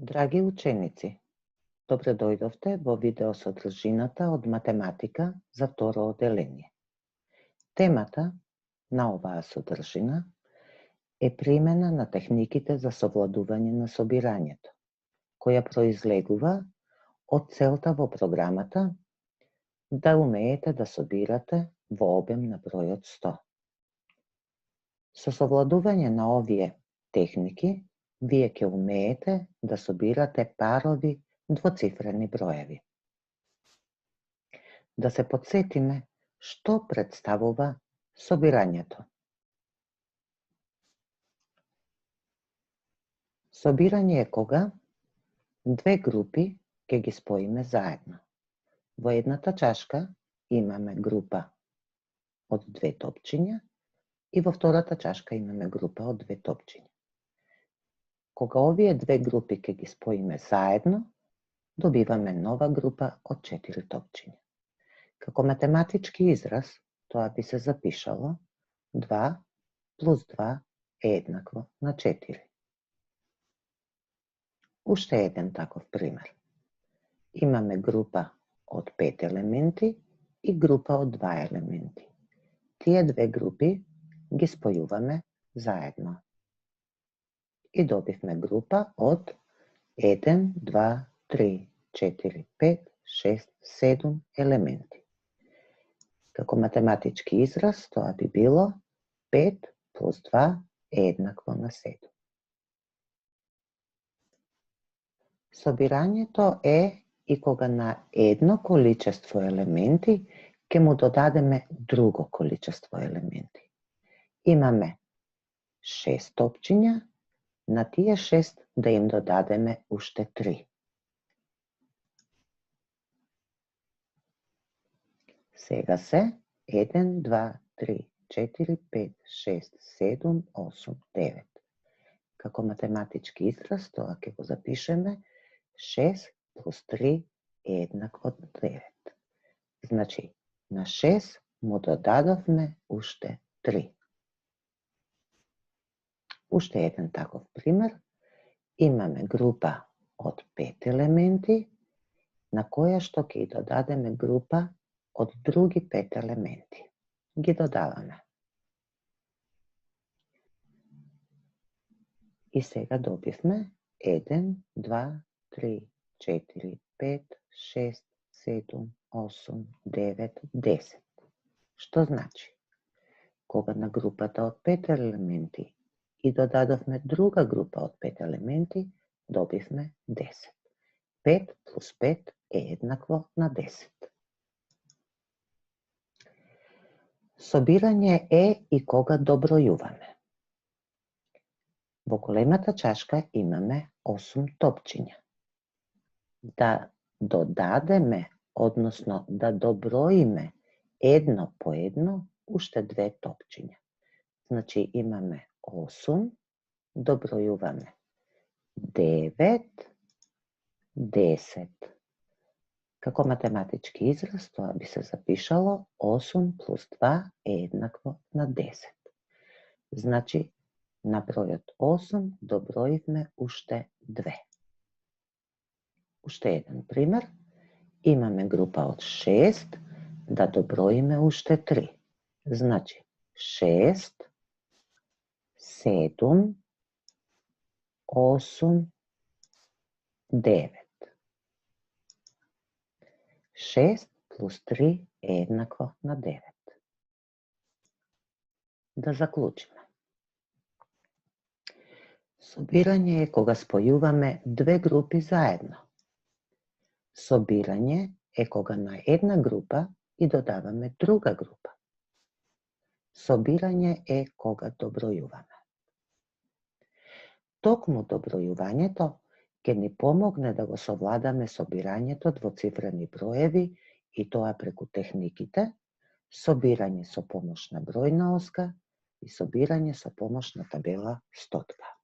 Драги ученици, добре дојдовте во видео содржината од математика за второ оделение. Темата на оваа содржина е примена на техниките за совладување на собирањето, која произлегува од целта во програмата да умеете да собирате во обем на бројот 100. Со совладување на овие техники, вие ќе умеете да собирате парови двоцифрени броеви. Да се потсетиме што представува собирањето. Собирање е кога две групи ќе ги споиме заедно. Во едната чашка имаме група од две топчиња и во втората чашка имаме група од две топчиња. Кога овие две групи ќе ги споиме заедно, добиваме нова група од 4 топчиња. Како математички израз, тоа би се запишало 2 плюс 2 е еднакво на 4. Уште еден таков пример. Имаме група од 5 елементи и група од 2 елементи. Тие две групи ги спојуваме заедно. И добивме група од 1, 2, 3, 4, 5, 6, 7 елементи. Како математички израз, тоа би било 5 плюс 2 е еднакво на 7. Собирањето е и кога на едно количество елементи ќе му додадеме друго количество елементи. Имаме 6 топчиња, на тие 6 да им додадеме уште 3. Сега се 1, 2, 3, 4, 5, 6, 7, 8, 9. Како математички израз, тоа ќе го запишеме 6 плюс 3 е еднакво 9. Значи, на 6 му додадовме уште 3. Уште еден таков пример. Имаме група од 5 елементи, на која што ќе додадеме група од други 5 елементи. Ги додаваме. И сега добивме 1, 2, 3, 4, 5, 6, 7, 8, 9, 10. Што значи? Кога на групата од 5 елементи и додадовме друга група од 5 елементи, добивме 10. 5 плюс 5 е еднакво на 10. Собирање е и кога добројуваме. Во големата чашка имаме 8 топчиња. Да додадеме, односно да доброиме едно по едно, уште две топчиња. Значи имаме 8, добројуваме 9, 10. Како математички израз, тоа би се запишало 8 плюс 2 е еднакво на 10. Значи, на бројот 8 доброивме уште 2. Уште еден пример. Имаме група од 6, да доброиме уште 3. Значи, 6, 7, 8, 9. 6 плюс 3 е еднакво на 9. Да заклучиме. Собирање е кога спојуваме две групи заедно. Собирање е кога на една група и додаваме друга група. Собирање е кога добројуваме. Токму добројувањето ќе ни помогне да го совладаме собирањето двоцифрени броеви и тоа преку техниките собирање со помош на бројна оска и собирање со помош на табела стотка.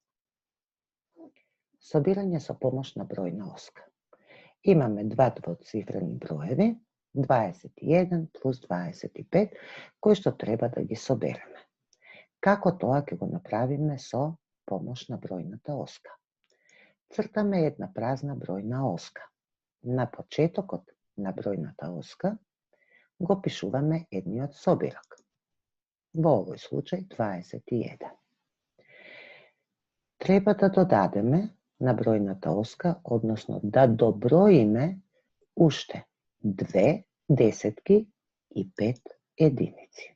Собирање со помош на бројна оска. Имаме два двоцифрени броеви, 21 плюс 25, кои што треба да ги собереме. Како тоа ќе го направиме со помош на бројната оска? Цртаме една празна бројна оска. На почетокот на бројната оска го пишуваме едниот собирок. Во овој случај 21. Треба да додадеме на бројната оска, односно да доброиме уште 2 десетки и 5 единици.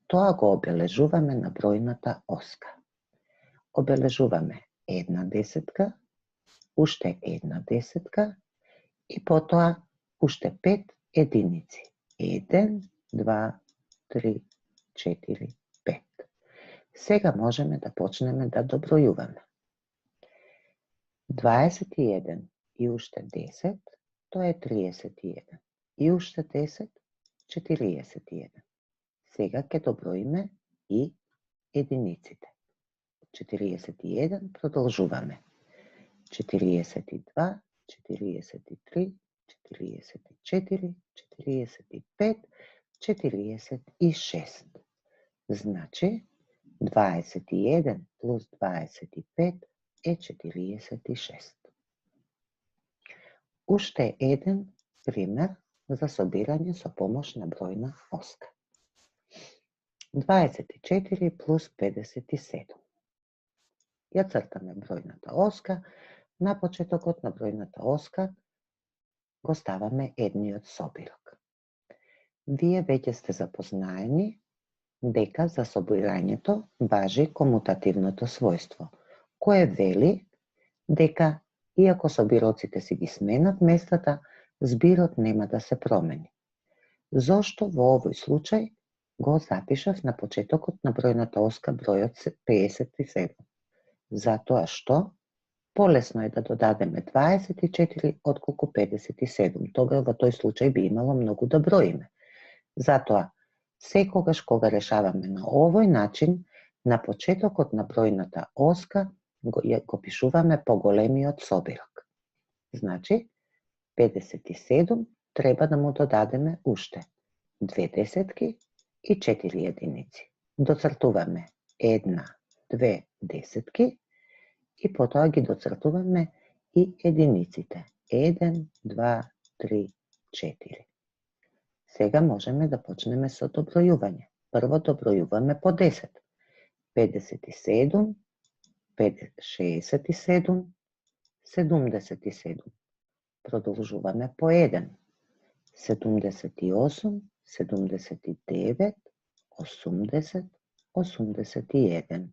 Тоа го обележуваме на бројната оска. Обележуваме една десетка, уште една десетка и потоа уште 5 единици. 1, 2, 3, 4, 5. Сега можеме да почнеме да добројуваме. 21 и уште 10, тоа е 31. И уште 10, 41. Сега ќе доброиме и единиците. 41 продолжуваме. 42, 43, 44, 45, 46. Значи, 21 плюс 25 е 46. Уште еден пример за собирање со помош на бројна оска. 24 плюс 57. Ја цртаме бројната оска, на почетокот на бројната оска го ставаме едниот собирок. Вие веќе сте запознаени дека за собирањето важи комутативното својство, кое вели дека иако собироците си ги сменат местата, збирот нема да се промени. Зошто во овој случај го запишав на почетокот на бројната оска бројот 57? Затоа што полесно е да додадеме 24 отколку 57. Тога во тој случај би имало многу да броиме. Затоа, секогаш кога решаваме на овој начин, на почетокот на бројната оска го пишуваме поголемиот собирок. Значи, 57 треба да му додадеме уште 2 десетки и 4 единици. Доцртуваме 1, 2 десетки и потоа ги доцртуваме и единиците. 1, 2, 3, 4. Сега можеме да почнеме со добројување. Прво добројуваме по 10. 57, 67, 77. Продолжуваме по 1. 78, 79, 80, 81.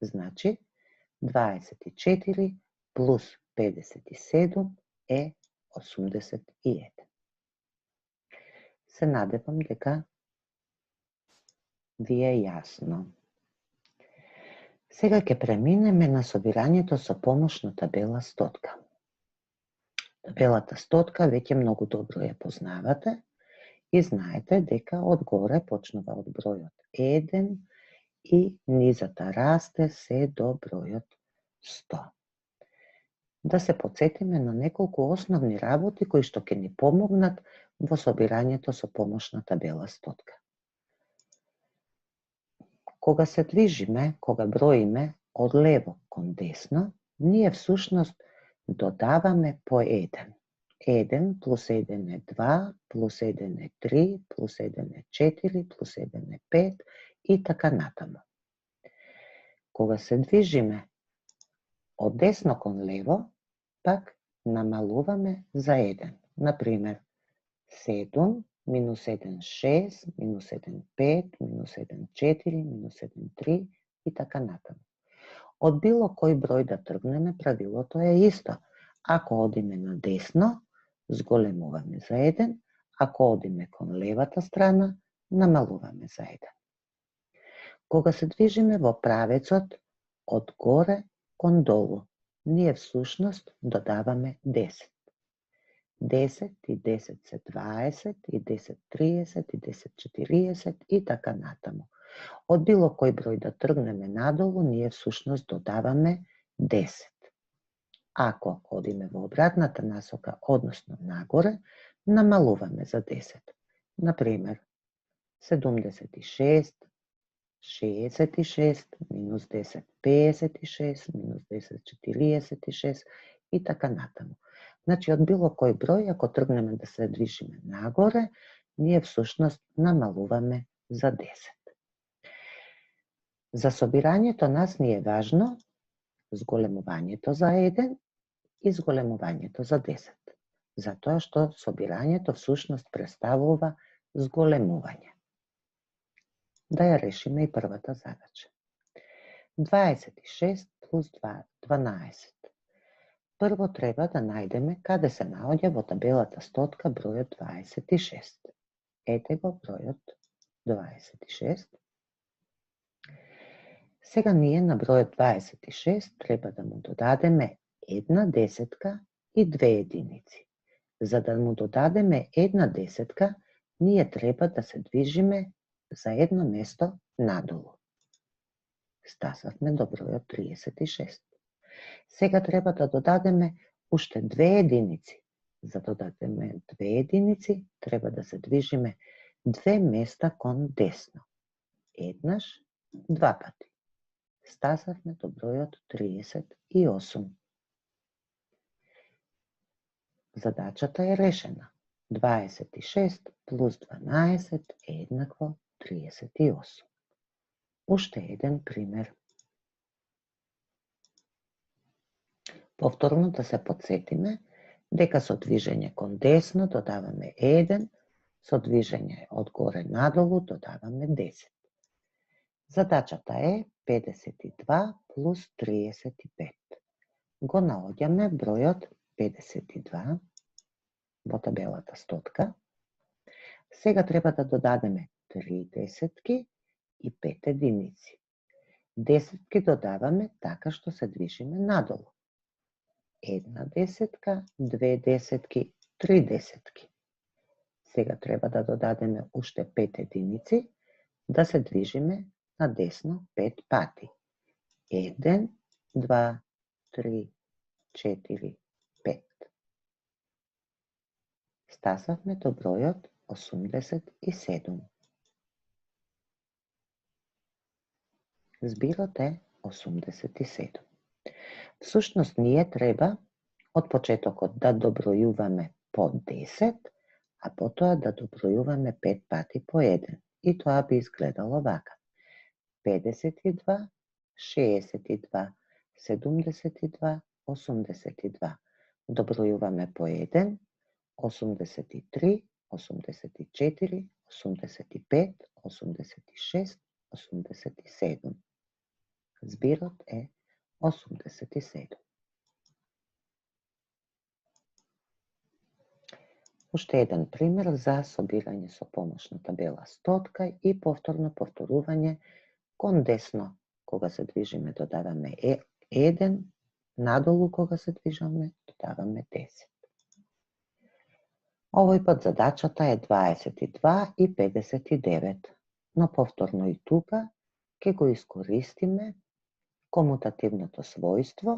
Значи, 24 плюс 57 е 81. Се надевам дека ви е јасно. Сега ќе преминеме на собирањето со помош на табела стотка. Табелата стотка веќе многу добро ја познавате и знаете дека одгоре почнува од бројот 1 и низата расте се до бројот 100. Да се потсетиме на неколку основни работи кои што ќе ни помогнат во собирањето со помош на табела стотка. Кога се движиме, кога броиме од лево кон десно, ние всушност додаваме по 1. 1 плюс 1 е 2, плюс 1 е 3, плюс 1 е 4, плюс 1 е 5 и така натаму. Кога се движиме од десно кон лево, пак намалуваме за 1. Например, 7 минус 1 6, минус 1 5, минус 1 4, минус 1 3 и така натаму. Од било кој број да тргнеме, правилото е исто. Ако одиме на десно, зголемуваме за 1, ако одиме кон левата страна, намалуваме за 1. Кога се движиме во правецот од горе кон долу, ние всушност додаваме 10. 10 и 10 се 20, и 10 30, и 10 40 и така натаму. Од било кој број да тргнеме надолу, ние всушност додаваме 10. Ако одиме во обратната насока, односно нагоре, намалуваме за 10. Например, 76, 66 минус 10 56 минус 10 46 и така натаму. Значи, од било кој број, ако тргнеме да се движиме нагоре, ние всушност намалуваме за 10. За собирањето нас ни е важно зголемувањето за 1 и зголемувањето за 10. Затоа што собирањето всушност представува зголемување. Да ја решиме и првата задача. 26 плюс 12. Прво треба да најдеме каде се наоѓа во табелата стотка бројот 26. Ете го бројот 26. Сега ние на бројот 26 треба да му додадеме една десетка и две единици. За да му додадеме една десетка, ние треба да се движиме за едно место надолу. Стасавме до бројот 36. Сега треба да додадеме уште две единици. За да додадеме две единици, треба да се движиме две места кон десно. Еднаш, два пати. Стасавме до бројот 38. Задачата е решена. 26 плюс 12 е еднакво 38. Уште еден пример. Повторно да се подсетиме дека со движење кон десно додаваме 1, со движење од горе надолу додаваме 10. Задачата е 52 плюс 35. Го наоѓаме бројот 52 во табелата стотка. Сега треба да додадеме 3 десетки и 5 единици. Десетки додаваме така што се движиме надолу. Една десетка, две десетки, 3 десетки. Сега треба да додадеме уште 5 единици, да се движиме надесно 5 пати. 1, 2, 3, 4, 5. Стасавме до бројот 87. Збирот е 87. Всушност ние треба од почетокот да добројуваме по 10, а потоа да добројуваме 5 пати по 1. И тоа би изгледало вака. 52, 62, 72, 82. Добројуваме по 1, 83, 84, 85, 86, 87. Збирот е 87. Уште еден пример за собирање со помош на табела стотка и повторно повторување кон десно кога се движиме додаваме 1, надолу кога се движиме додаваме 10. Овој пат задачата е 22 и 59, но повторно и тука ќе го искористиме комутативното својство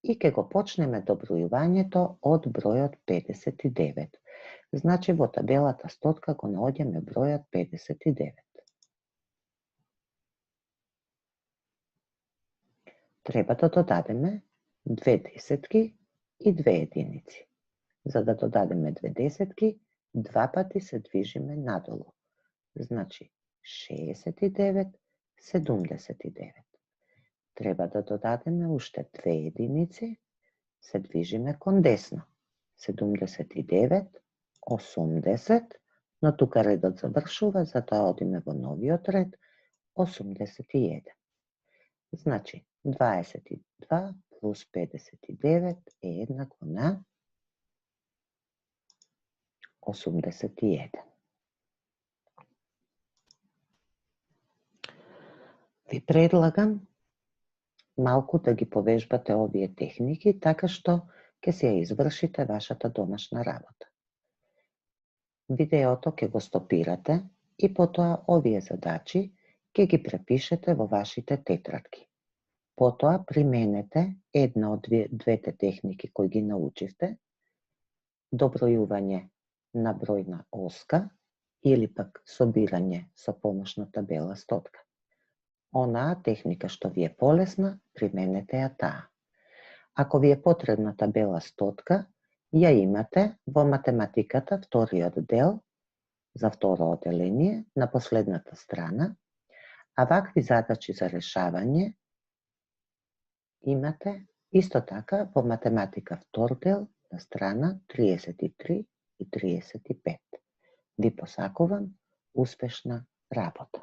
и ќе го почнеме добројувањето од бројот 59. Значи во табелата стотка го наоѓаме бројот 59. Треба да додадеме две десетки и две единици. За да додадеме две десетки, два пати се движиме надолу. Значи 69, 79. Треба да додадеме уште две единици, се движиме кон десно. 79, 80, но тука редот завршува, затоа одиме во новиот ред, 81. Значи 22 плюс 59 е еднакво на 81. Ви предлагам малку да ги повежбате овие техники, така што ќе се ја извршите вашата домашна работа. Видеото ќе го стопирате и потоа овие задачи ќе ги препишете во вашите тетрадки. Потоа применете една од двете техники кои ги научивте, добројување на бројна оска или пак собирање со помош на табела стотка. онаа техника што ви е полесна, применете ја таа. Ако ви е потребна табела стотка, ја имате во математиката вториот дел за второ оделение на последната страна, а вакви задачи за решавање имате исто така во математика втор дел на страна 33 и 35. Ви посакувам успешна работа.